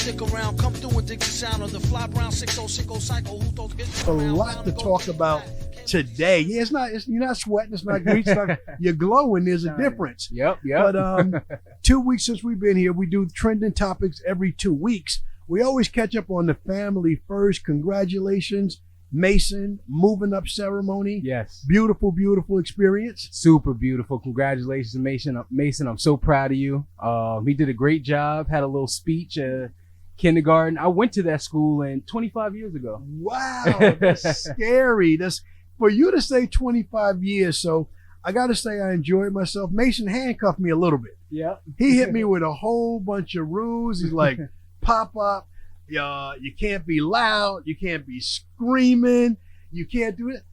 stick around, come through and dig the sound of the fly brown 6060 cycle. Who those hits A lot to talk about today. Yeah, you're not sweating, it's not grease, you're glowing. There's a difference. Yep. But 2 weeks since we've been here, we do trending topics every 2 weeks. We always catch up on the family first. Congratulations, Mason, moving up ceremony. Yes. Beautiful, beautiful experience. Super beautiful. Congratulations, Mason. I'm so proud of you. He did a great job. Had a little speech. Kindergarten. I went to that school 25 years ago. Wow, that's scary. That's for you to say 25 years. So I got to say I enjoyed myself. Mason handcuffed me a little bit. Yeah. He hit me with a whole bunch of rules. He's like, pop up. You can't be loud. You can't be screaming. You can't do it.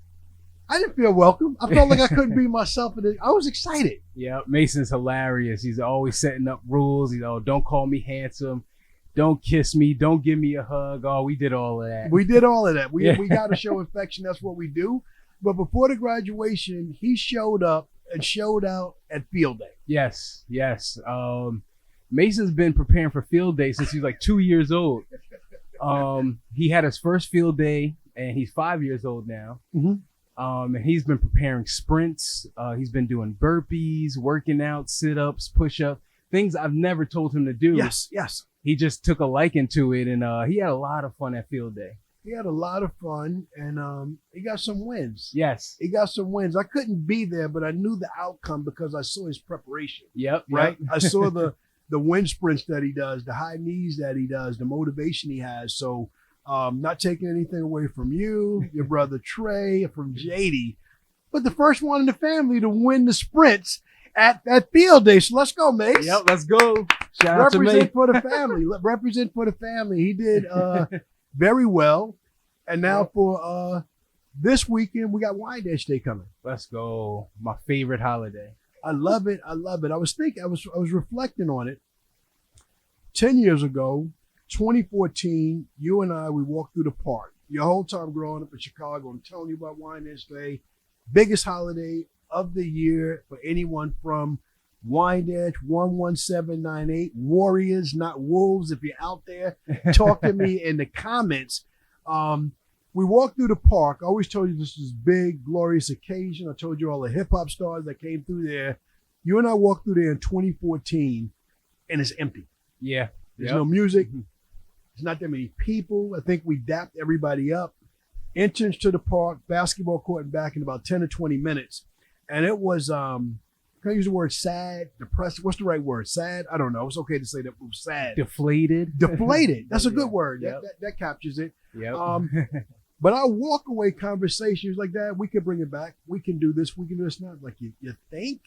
I didn't feel welcome. I felt like I couldn't be myself. I was excited. Yeah, Mason's hilarious. He's always setting up rules. Don't call me handsome. Don't kiss me. Don't give me a hug. Oh, we did all of that. We did all of that. We got to show affection. That's what we do. But before the graduation, he showed up and showed out at field day. Yes. Mason's been preparing for field day since he was like 2 years old. He had his first field day, and he's 5 years old now. Mm-hmm. And he's been preparing sprints. He's been doing burpees, working out, sit-ups, push-ups, things I've never told him to do. Yes. He just took a liking to it, and he had a lot of fun at field day. He had a lot of fun, and he got some wins. Yes. He got some wins. I couldn't be there, but I knew the outcome because I saw his preparation. Yep. Right? I saw the wind sprints that he does, the high knees that he does, the motivation he has. So not taking anything away from you, your brother Trey, from JD, but the first one in the family to win the sprints at field day. So let's go, Mace. Yep, let's go. Shout out to me. Represent for the family. Represent for the family. He did very well. And now for this weekend, we got Wine Dash Day coming. Let's go. My favorite holiday. I love it. I was thinking, I was reflecting on it. 10 years ago, 2014, you and I, we walked through the park. Your whole time growing up in Chicago, I'm telling you about Wine Dash Day, biggest holiday of the year for anyone from Wine Dash 11798, Warriors, not Wolves. If you're out there, talk to me in the comments. We walked through the park. I always told you this was a big, glorious occasion. I told you all the hip hop stars that came through there. You and I walked through there in 2014, and it's empty. Yeah. There's no music. There's not that many people. I think we dapped everybody up. Entrance to the park, basketball court, and back in about 10 to 20 minutes. And it was, can I use the word sad, depressed? What's the right word? Sad? I don't know. It's okay to say that it was sad. Deflated. That's a good word. Yep. That captures it. Yep. But our walk away conversations like that, we can bring it back. We can do this. We can do this now. Like you think.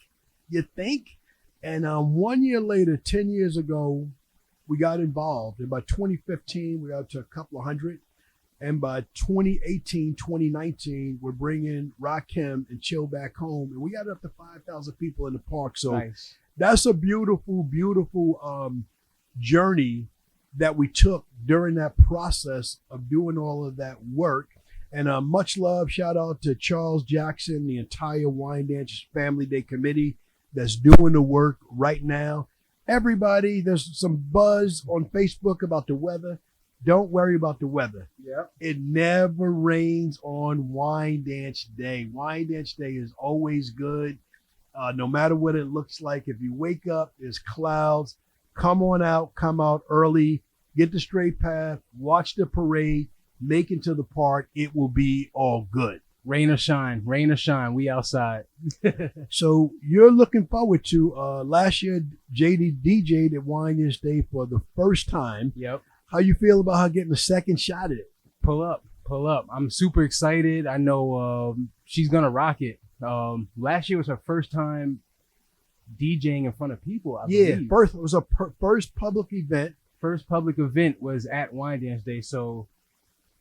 And 1 year later, 10 years ago, we got involved. And by 2015, we got to a couple of hundred. And by 2018, 2019, we're bringing Rakim and Chill back home. And we got up to 5,000 people in the park. So nice. That's a beautiful, beautiful journey that we took during that process of doing all of that work. And much love, shout out to Charles Jackson, the entire Wine Dancers Family Day Committee that's doing the work right now. Everybody, there's some buzz on Facebook about the weather. Don't worry about the weather. Yeah. It never rains on Wine Dance Day. Wine Dance Day is always good, no matter what it looks like. If you wake up, there's clouds. Come out early, get the straight path, watch the parade, make it to the park. It will be all good. Rain or shine, we outside. So you're looking forward to last year, JD DJ'd at Wine Dance Day for the first time. Yep. How you feel about her getting a second shot at it? Pull up. I'm super excited. I know she's going to rock it. Last year was her first time DJing in front of people, I believe. Yeah, it was a first public event. First public event was at Wine Dance Day. So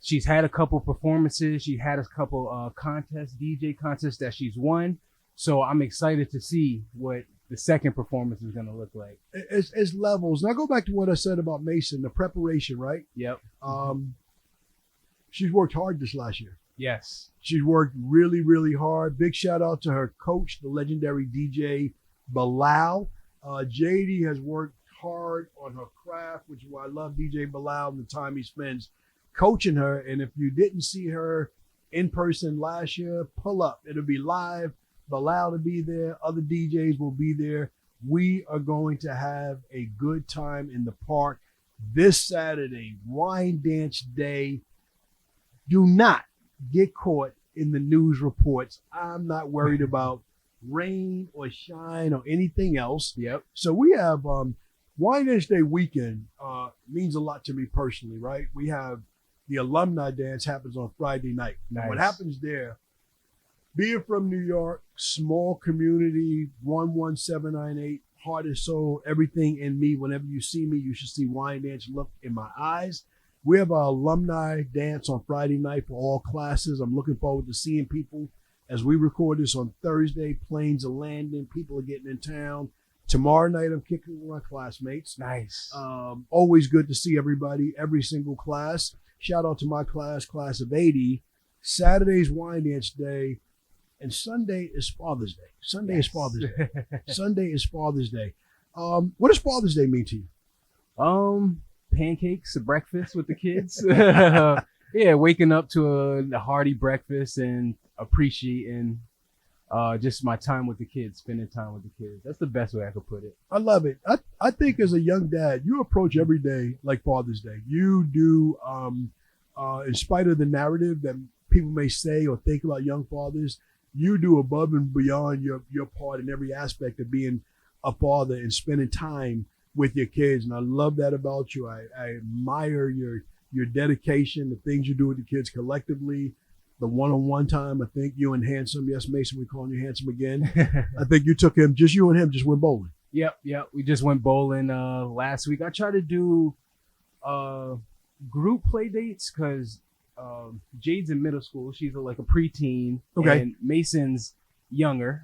she's had a couple performances. She had a couple DJ contests that she's won. So I'm excited to see what the second performance is going to look like. It's levels. Now go back to what I said about Mason, the preparation, right? Yep. She's worked hard this last year. Yes. She's worked really, really hard. Big shout out to her coach, the legendary DJ Bilal. JD has worked hard on her craft, which is why I love DJ Bilal and the time he spends coaching her. And if you didn't see her in person last year, pull up. It'll be live. Bilal will be there. Other DJs will be there. We are going to have a good time in the park this Saturday, Wine Dance Day. Do not get caught in the news reports. I'm not worried about rain or shine or anything else. Yep. So we have Wine Dance Day weekend means a lot to me personally, right? We have the alumni dance happens on Friday night. Nice. What happens there, being from New York, small community, 11798, heart and soul, everything in me. Whenever you see me, you should see Wine Dance look in my eyes. We have our alumni dance on Friday night for all classes. I'm looking forward to seeing people as we record this on Thursday. Planes are landing. People are getting in town. Tomorrow night, I'm kicking with my classmates. Nice. Always good to see everybody, every single class. Shout out to my class of 80. Saturday's Wine Dance Day. And Sunday is Father's Day. Sunday is Father's Day. Sunday is Father's Day. What does Father's Day mean to you? Pancakes, a breakfast with the kids. Yeah, waking up to a hearty breakfast and appreciating just my time with the kids, spending time with the kids. That's the best way I could put it. I love it. I think as a young dad, you approach every day like Father's Day. You do, in spite of the narrative that people may say or think about young fathers, you do above and beyond your part in every aspect of being a father and spending time with your kids. And I love that about you. I admire your dedication, the things you do with the kids collectively, the one-on-one time. I think you and Handsome, yes, Mason, we're calling you Handsome again. I think you took him, just you and him just went bowling. Yep. We just went bowling last week. I try to do group play dates because Jade's in middle school. She's like a preteen. Okay. And Mason's younger.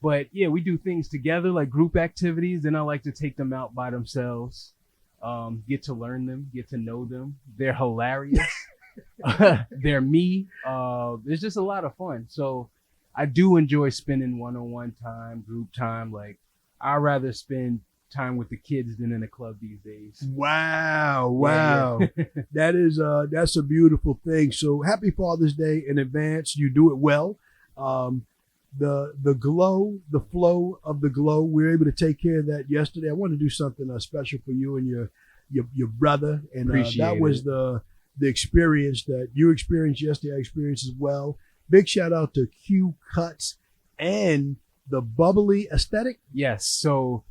But yeah, we do things together, like group activities. Then I like to take them out by themselves, get to learn them, get to know them. They're hilarious. They're me. It's just a lot of fun. So I do enjoy spending one-on-one time, group time. Like I'd rather spend time with the kids than in a club these days. Wow. Yeah. That's a beautiful thing. So happy Father's Day in advance. You do it well. The glow, the flow of the glow, we were able to take care of that yesterday. I want to do something special for you and your brother. And that was the experience that you experienced yesterday. I experienced as well. Big shout out to Q Cuts and the Bubbly Aesthetic. Yes. So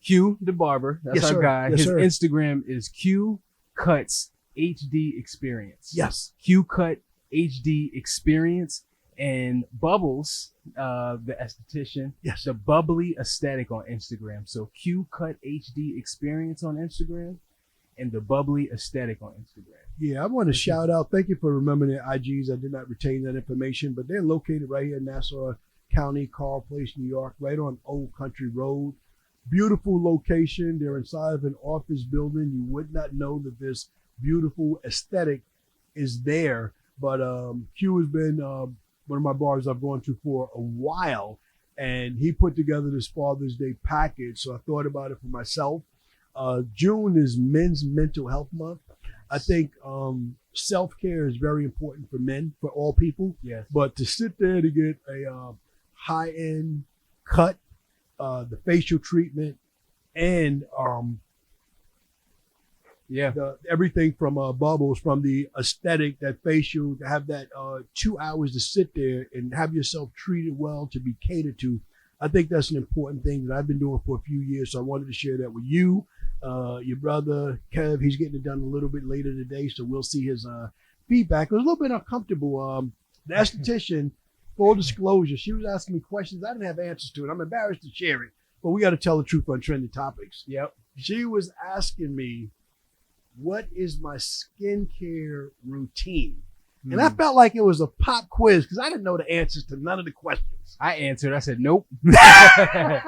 Q, the barber, that's Yes, our sir. guy. Yes, His sir. Instagram is Q Cuts HD Experience. Yes. Q Cut HD Experience. And Bubbles, the esthetician, Yes. the Bubbly Aesthetic on Instagram. So Q Cut HD Experience on Instagram and the Bubbly Aesthetic on Instagram. Yeah, I want to shout out. Thank you for remembering their IGs. I did not retain that information, but they're located right here in Nassau County, Carl Place, New York, right on Old Country Road. Beautiful location. They're inside of an office building. You would not know that this beautiful aesthetic is there. But Q has been one of my bars I've gone to for a while, and he put together this Father's Day package. So I thought about it for myself. June is Men's Mental Health Month. I think self-care is very important for men, for all people. Yes. But to sit there to get a high-end cut, the facial treatment, and everything from Bubbles, from the aesthetic, that facial, to have that 2 hours to sit there and have yourself treated well, to be catered to. I think that's an important thing that I've been doing for a few years. So I wanted to share that with you. Your brother, Kev, he's getting it done a little bit later today. So we'll see his feedback. It was a little bit uncomfortable. The esthetician, full disclosure, she was asking me questions I didn't have answers to, and I'm embarrassed to share it. But we got to tell the truth on trending topics. Yep. She was asking me, what is my skincare routine? And I felt like it was a pop quiz because I didn't know the answers to none of the questions. I answered. I said, nope. I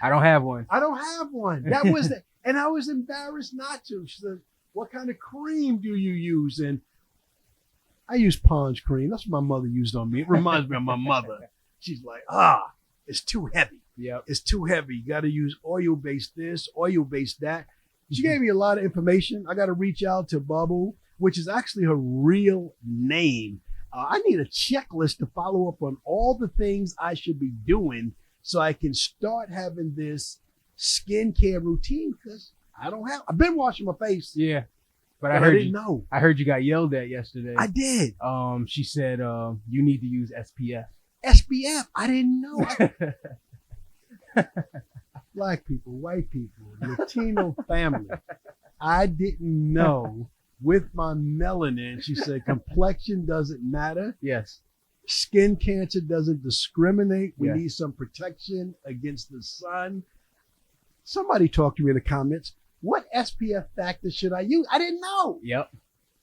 don't have one. I don't have one. That was the, and I was embarrassed not to. She said, what kind of cream do you use? And I use Pond's cream. That's what my mother used on me. It reminds me of my mother. She's like, it's too heavy. Yep. It's too heavy. You got to use oil-based this, oil-based that. She gave me a lot of information. I got to reach out to Bubble, which is actually her real name. I need a checklist to follow up on all the things I should be doing so I can start having this skincare routine, because I've been washing my face. Yeah. But I didn't know. I heard you got yelled at yesterday. I did. She said you need to use SPF. SPF. I didn't know. Black people, white people, Latino family. I didn't know. With my melanin, she said complexion doesn't matter. Yes. Skin cancer doesn't discriminate. We Yes. need some protection against the sun. Somebody talk to me in the comments. What SPF factor should I use? I didn't know. Yep.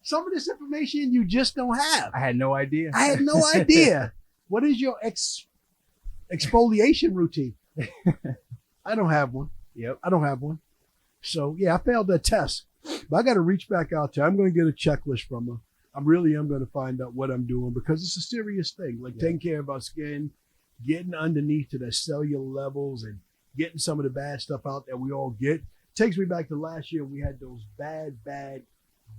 Some of this information you just don't have. I had no idea. I had no idea. What is your exfoliation routine? I don't have one. Yep. I don't have one. So yeah, I failed that test. But I got to reach back out to her. I'm going to get a checklist from her. I really am going to find out what I'm doing, because it's a serious thing. Like taking care of our skin, getting underneath to the cellular levels, and getting some of the bad stuff out that we all get. Takes me back to last year. We had those bad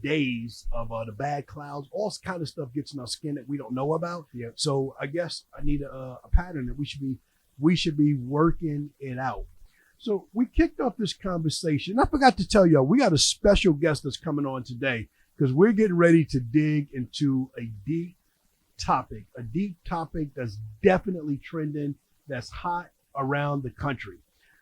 days of the bad clouds. All kind of stuff gets in our skin that we don't know about. Yep. So I guess I need a pattern that we should be working it out. So we kicked off this conversation. I forgot to tell y'all, we got a special guest that's coming on today, because we're getting ready to dig into a deep topic that's definitely trending, that's hot around the country.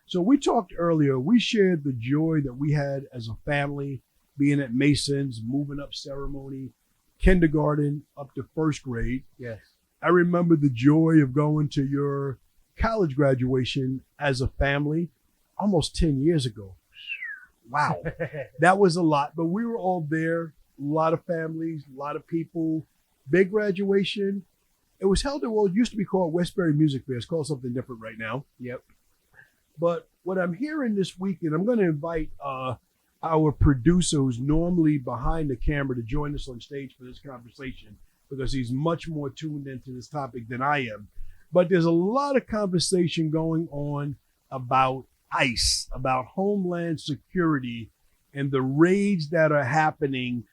So we talked earlier, we shared the joy that we had as a family, being at Mason's, moving up ceremony, kindergarten up to first grade. Yes. I remember the joy of going to your college graduation as a family almost 10 years ago. Wow. That was a lot, but we were all there. A lot of families, a lot of people, big graduation. It was held at what used to be called Westbury Music Fair. It's called something different right now. Yep. But what I'm hearing this weekend, I'm going to invite our producer, who's normally behind the camera, to join us on stage for this conversation, because he's much more tuned into this topic than I am. But there's a lot of conversation going on about ICE, about Homeland Security, and the raids that are happening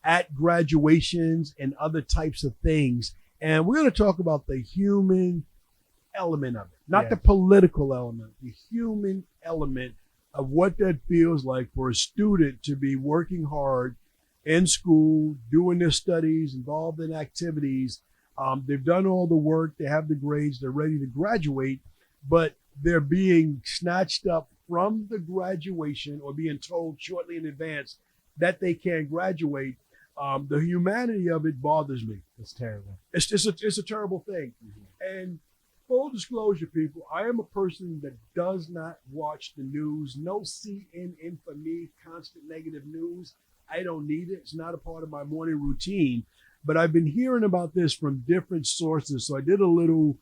at graduations and other types of things. And we're going to talk about the human element of it, not the political element, the human element of what that feels like for a student to be working hard in school, doing their studies, involved in activities. They've done all the work, they have the grades, they're ready to graduate, but they're being snatched up from the graduation, or being told shortly in advance that they can't graduate. The humanity of it bothers me. It's terrible. It's a terrible thing. Mm-hmm. And full disclosure, people, I am a person that does not watch the news. No CNN for me, constant negative news. I don't need it. It's not a part of my morning routine. But I've been hearing about this from different sources. So I did a little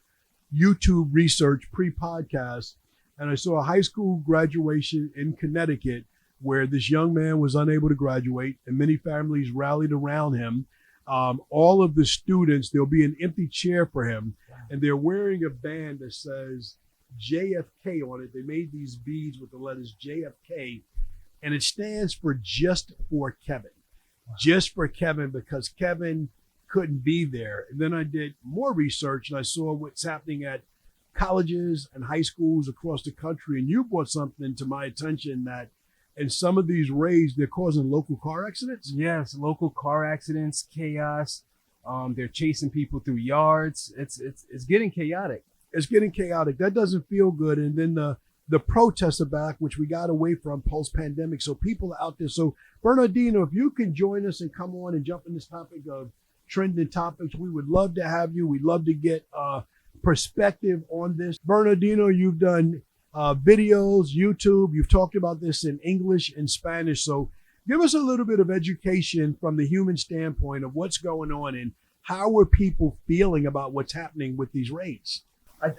YouTube research pre-podcast, and I saw a high school graduation in Connecticut where this young man was unable to graduate, and many families rallied around him. All of the students, there'll be an empty chair for him, and they're wearing a band that says JFK on it. They made these beads with the letters JFK, and it stands for Just for Kevin. Just for Kevin, because Kevin couldn't be there. And then I did more research, and I saw what's happening at colleges and high schools across the country. And you brought something to my attention that in some of these raids, they're causing local car accidents. Yes, local car accidents, chaos. They're chasing people through yards. It's getting chaotic. It's getting chaotic. That doesn't feel good. And then the protests are back, which we got away from post-pandemic. So people are out there. So Bernardino, if you can join us and come on and jump in this topic of trending topics, we would love to have you. We'd love to get perspective on this. Bernardino, you've done videos, YouTube. You've talked about this in English and Spanish. So give us a little bit of education from the human standpoint of what's going on and how are people feeling about what's happening with these raids. I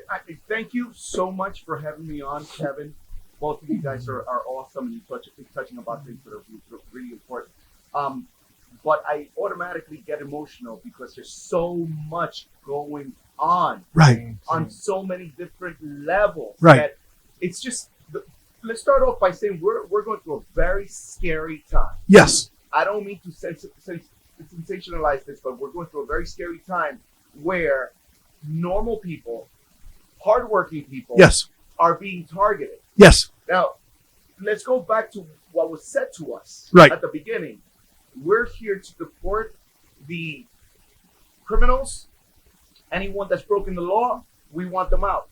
thank you so much for having me on, Kevin. Both of you guys are awesome, and you're touching about things that are really important. But I automatically get emotional because there's so much going on Right. on so many different levels. Right. That it's just, let's start off by saying we're going through a very scary time. Yes. I don't mean to sensationalize this, but we're going through a very scary time where normal people, hardworking people, Yes. are being targeted. Yes. Now, let's go back to what was said to us Right. at the beginning. We're here to deport the criminals, anyone that's broken the law. We want them out.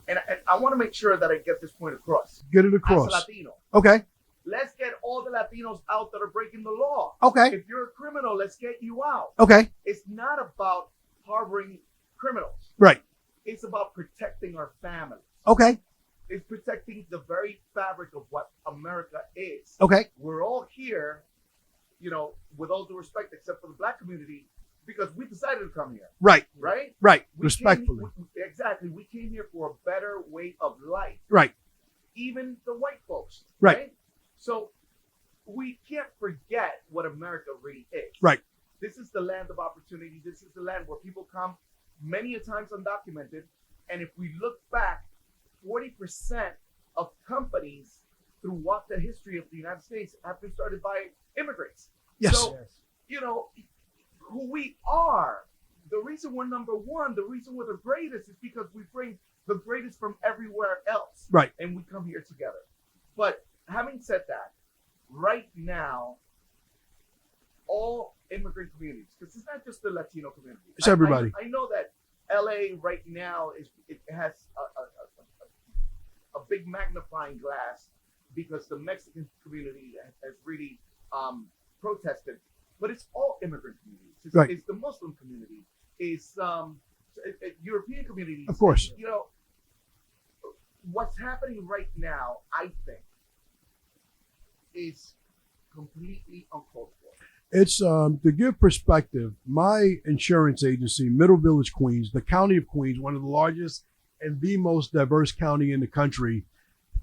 And I want to make sure that I get this point across. Get it As a across. Latino, Okay. let's get all the Latinos out that are breaking the law. Okay. If you're a criminal, let's get you out. Okay. It's not about harboring criminals. Right. It's about protecting our families. Okay. It's protecting the very fabric of what America is. Okay. We're all here, with all due respect, except for the black community, because we decided to come here, Right. right? Right. We Respectfully. Exactly. We came here for a better way of life. Right. Even the white folks. Right. So we can't forget what America really is. Right. This is the land of opportunity. This is the land where people come many a times undocumented. And if we look back, 40% of companies throughout the history of the United States have been started by immigrants. Yes. So, who we are, the reason we're number one, the reason we're the greatest is because we bring the greatest from everywhere else. Right. And we come here together. But having said that, right now, all immigrant communities, because it's not just the Latino community. It's everybody. I know that LA right now it has a big magnifying glass because the Mexican community has really protested, but it's all immigrant communities. Right. It's the Muslim community. It's European communities. Of course. What's happening right now, I think, is completely uncalled for. It's to give perspective, my insurance agency, Middle Village, Queens, the county of Queens, one of the largest and the most diverse county in the country,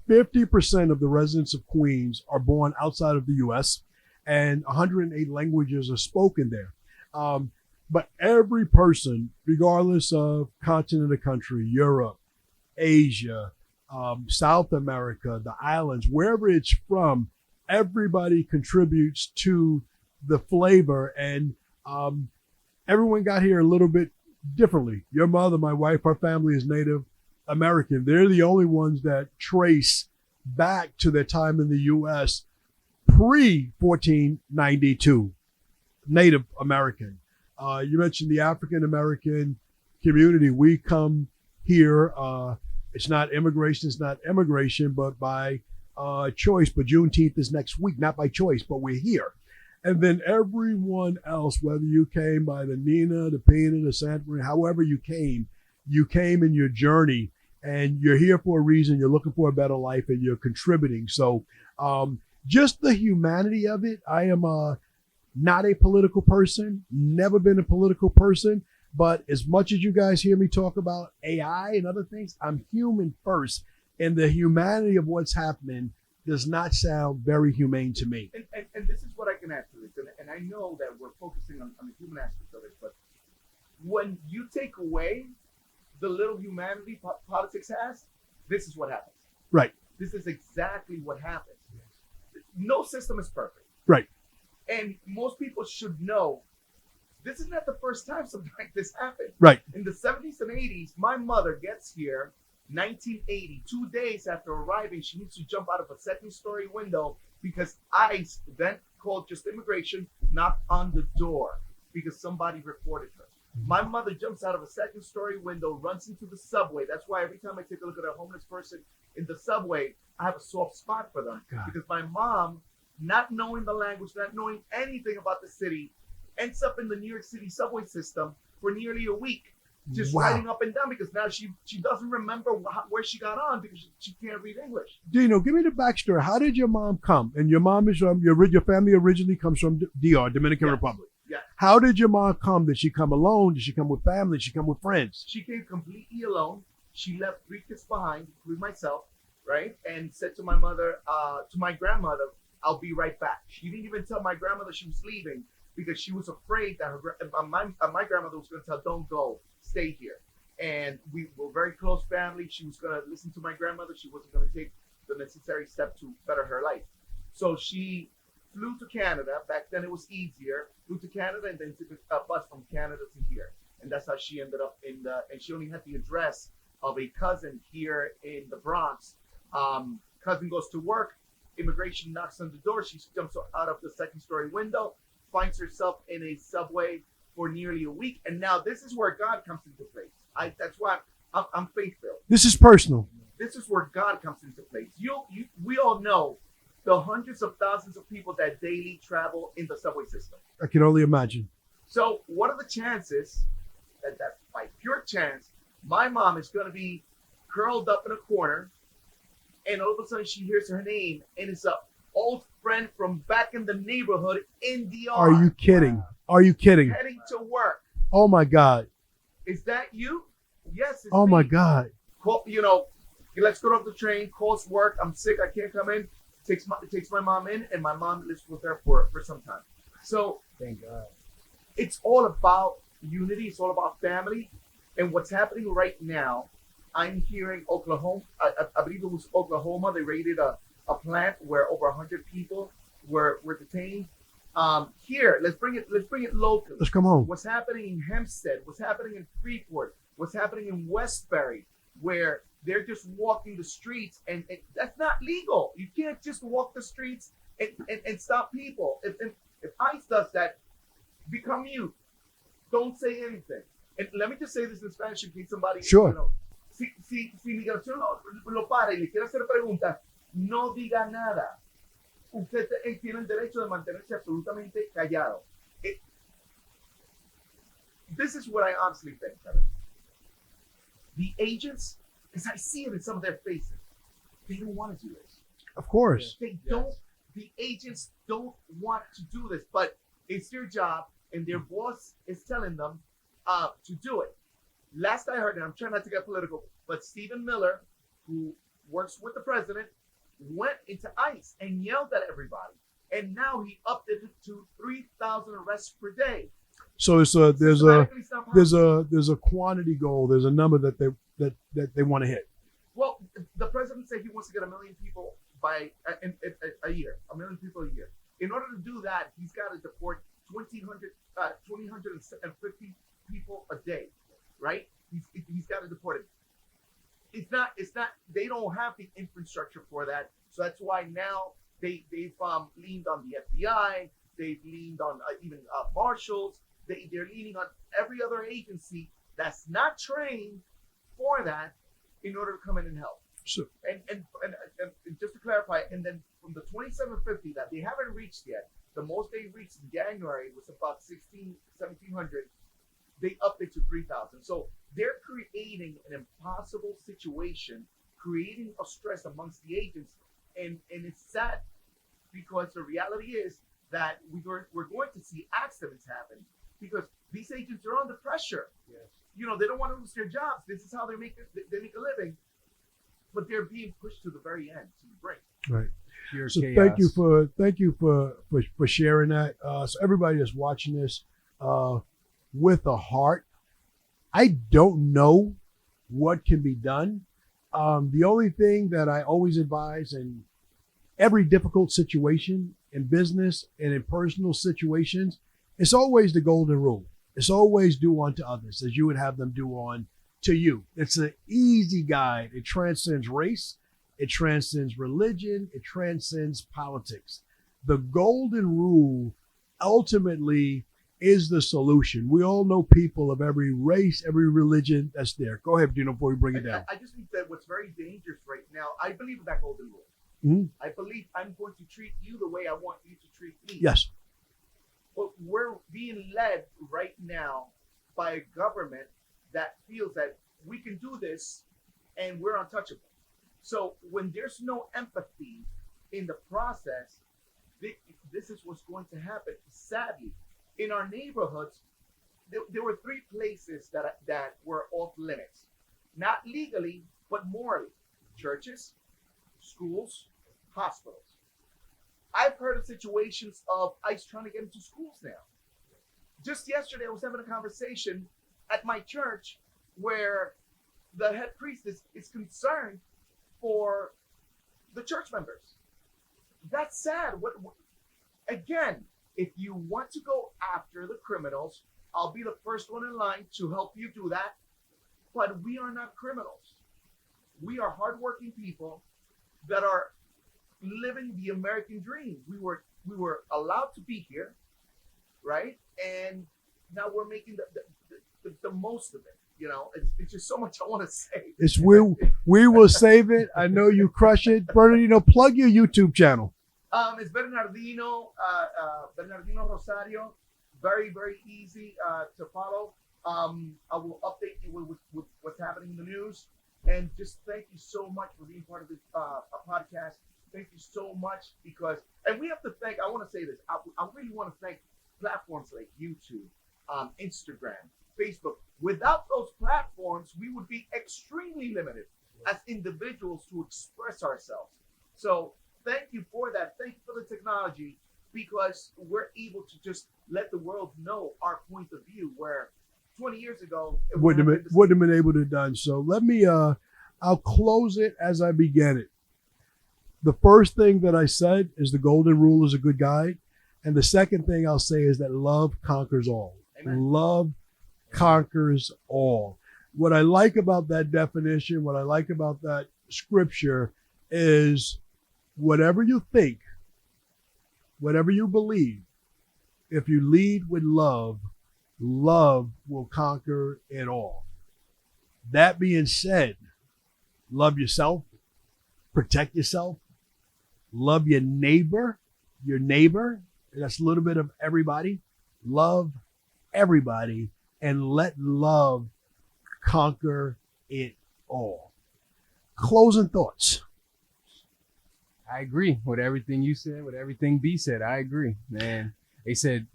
50% of the residents of Queens are born outside of the U.S. and 108 languages are spoken there. But every person, regardless of continent of country, Europe, Asia, South America, the islands, wherever it's from, everybody contributes to the flavor, and everyone got here a little bit differently. Your mother, my wife, her family is Native American. They're the only ones that trace back to their time in the U.S. pre-1492, Native American. You mentioned the African American community. We come here. It's not immigration, it's not immigration, but by choice. But Juneteenth is next week, not by choice, but we're here. And then everyone else, whether you came by the Nina, the Pina, the Santa Maria, however you came in your journey, and you're here for a reason. You're looking for a better life, and you're contributing. So just the humanity of it. I am not a political person, never been a political person. But as much as you guys hear me talk about AI and other things, I'm human first. And the humanity of what's happening does not sound very humane to me. And this is what I can add to this. And I know that we're focusing on the human aspect of it, but when you take away the little humanity politics has, this is what happens. Right. This is exactly what happens. No system is perfect. Right. And most people should know this is not the first time something like this happened. Right. In the 70s and 80s, my mother gets here 1980, 2 days after arriving. She needs to jump out of a second-story window because ICE then called just immigration, knocked on the door because somebody reported her. My mother jumps out of a second-story window, runs into the subway. That's why every time I take a look at a homeless person in the subway, I have a soft spot for them. God. Because my mom, not knowing the language, not knowing anything about the city, ends up in the New York City subway system for nearly a week, just Wow. riding up and down because now she doesn't remember where she got on because she can't read English. Dino, give me the backstory. How did your mom come? And your mom is your family originally comes from DR, Dominican Yes. Republic. Yeah. How did your mom come? Did she come alone? Did she come with family? Did she come with friends? She came completely alone. She left 3 kids behind, including myself, right? And said to my mother, to my grandmother, I'll be right back. She didn't even tell my grandmother she was leaving because she was afraid that my grandmother was going to tell, don't go, stay here. and we were very close family. She was going to listen to my grandmother. She wasn't going to take the necessary step to better her life. So she flew to Canada. Back then it was easier. Flew to Canada and then took a bus from Canada to here. And that's how she ended up and she only had the address of a cousin here in the Bronx. Cousin goes to work. Immigration knocks on the door. She jumps out of the second story window, finds herself in a subway for nearly a week. And now this is where God comes into place. That's why I'm faith-filled. This is personal. This is where God comes into place. We all know the hundreds of thousands of people that daily travel in the subway system. I can only imagine. So what are the chances that by pure chance, my mom is going to be curled up in a corner and all of a sudden she hears her name and it's an old friend from back in the neighborhood in the Are you kidding? Are you kidding? heading to work? Oh my God. Is that you? Yes, it's Oh me. my God. Call, let's go off the train, calls work, I'm sick, I can't come in. Takes my mom in, and my mom lives with her for some time. So Thank God. it's all about unity, it's all about family. And what's happening right now, I'm hearing Oklahoma, I believe it was Oklahoma, they raided a plant where over 100 people were detained. Here, let's bring it locally. Let's come home. What's happening in Hempstead, what's happening in Freeport, what's happening in Westbury, where they're just walking the streets, and that's not legal. You can't just walk the streets and stop people. If ICE does that, become mute. Don't say anything. And let me just say this in Spanish in case somebody. Sure. Si migración lo para y le quiere hacer preguntas, no diga nada. Usted tiene el derecho de mantenerse absolutamente callado. This is what I honestly think, Kevin. The agents, because I see it in some of their faces, they don't want to do this. Of course. They don't. The agents don't want to do this, but it's their job, and their boss is telling them to do it. Last I heard, and I'm trying not to get political, but Stephen Miller, who works with the president, went into ICE and yelled at everybody, and now he upped it to 3,000 arrests per day. So there's a quantity goal. There's a number that they want to hit. Well, the president said he wants to get 1 million people by a year, 1 million people a year. In order to do that, he's got to deport 2,150 people a day, right? He's got to deport it. It's not. They don't have the infrastructure for that, so that's why now they've leaned on the FBI. They've leaned on even marshals. They're leaning on every other agency that's not trained for that in order to come in and help. So, And just to clarify, and then from the 2,750 that they haven't reached yet, the most they reached in January was about 1,700. They upped it to 3,000. So they're creating an impossible situation, creating a stress amongst the agents, and it's sad because the reality is that we're going to see accidents happen because these agents are under pressure. Yes. They don't want to lose their jobs. This is how they make a living, but they're being pushed to the very end, to the brink. right. Pure So chaos. thank you for sharing that. So everybody that's watching this with a heart, I don't know what can be done. The only thing that I always advise in every difficult situation in business and in personal situations, it's always the golden rule. It's always do unto others as you would have them do on to you. It's an easy guide. It transcends race. It transcends religion. It transcends politics. The golden rule ultimately is the solution. We all know people of every race, every religion that's there. Go ahead, Dino, before we bring it down. I just think that what's very dangerous right now, I believe in that golden rule. Mhm. I believe I'm going to treat you the way I want you to treat me. Yes. But we're being led right now by a government that feels that we can do this and we're untouchable. So when there's no empathy in the process, this is what's going to happen. Sadly, in our neighborhoods, there were 3 places that were off limits. Not legally, but morally. Churches, schools, hospitals. I've heard of situations of ICE trying to get into schools now. Just yesterday, I was having a conversation at my church where the head priestess is concerned for the church members. That's sad. Again, if you want to go after the criminals, I'll be the first one in line to help you do that. But we are not criminals. We are hardworking people that are living the American dream. We were allowed to be here, right? And now we're making the most of it. You know, it's just so much I want to say. It's we will save it. I know you crush it. Bernardino, plug your YouTube channel. It's Bernardino Rosario. Very, very easy to follow. I will update you with what's happening in the news. And just thank you so much for being part of this podcast. Thank you so much and we have to thank, I want to say this, I really want to thank platforms like YouTube, Instagram, Facebook. Without those platforms, we would be extremely limited as individuals to express ourselves. So thank you for that. Thank you for the technology, because we're able to just let the world know our point of view, where 20 years ago, it wouldn't have been able to done. So let me, I'll close it as I began it. The first thing that I said is the golden rule is a good guide. And the second thing I'll say is that love conquers all. Amen. Love conquers all. What I like about that definition, what I like about that scripture is whatever you think, whatever you believe, if you lead with love, love will conquer it all. That being said, love yourself, protect yourself, love your neighbor. That's a little bit of everybody. Love everybody and let love conquer it all. Closing thoughts. I agree with everything you said, with everything B said. I agree, man. They said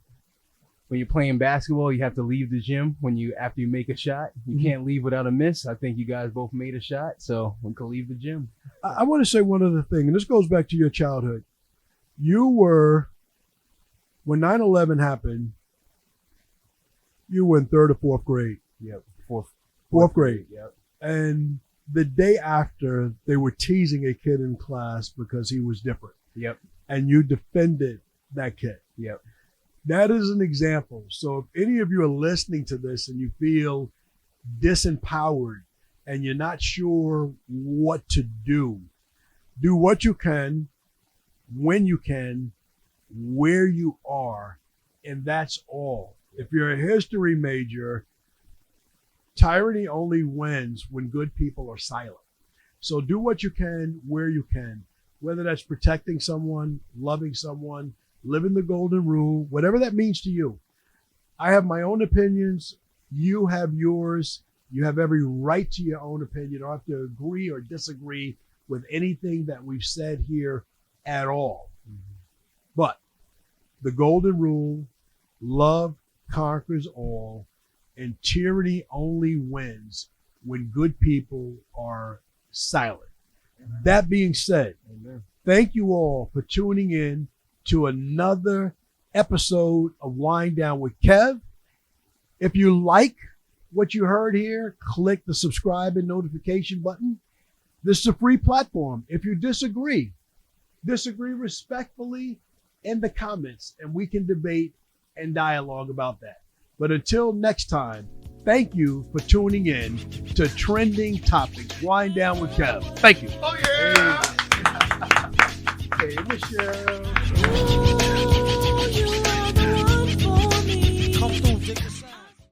when you're playing basketball, you have to leave the gym after you make a shot. You can't leave without a miss. I think you guys both made a shot, so we can leave the gym. I want to say one other thing, and this goes back to your childhood. When 9/11 happened, you were in 3rd or 4th grade. Yep, fourth grade. Yep. And the day after, they were teasing a kid in class because he was different. Yep. And you defended that kid. Yep. That is an example. So if any of you are listening to this and you feel disempowered and you're not sure what to do what you can, when you can, where you are, and that's all. If you're a history major, tyranny only wins when good people are silent. So do what you can, where you can, whether that's protecting someone, loving someone, living the golden rule, whatever that means to you. I have my own opinions. You have yours. You have every right to your own opinion. You don't have to agree or disagree with anything that we've said here at all. Mm-hmm. But the golden rule, love conquers all, and tyranny only wins when good people are silent. Amen. That being said, amen. Thank you all for tuning in to another episode of Wind Down with Kev. If you like what you heard here, click the subscribe and notification button. This is a free platform. If you disagree respectfully in the comments, and we can debate and dialogue about that. But until next time, thank you for tuning in to Trending Topics. Wind Down with Kev. Thank you. Oh, yeah. Hey, Michelle.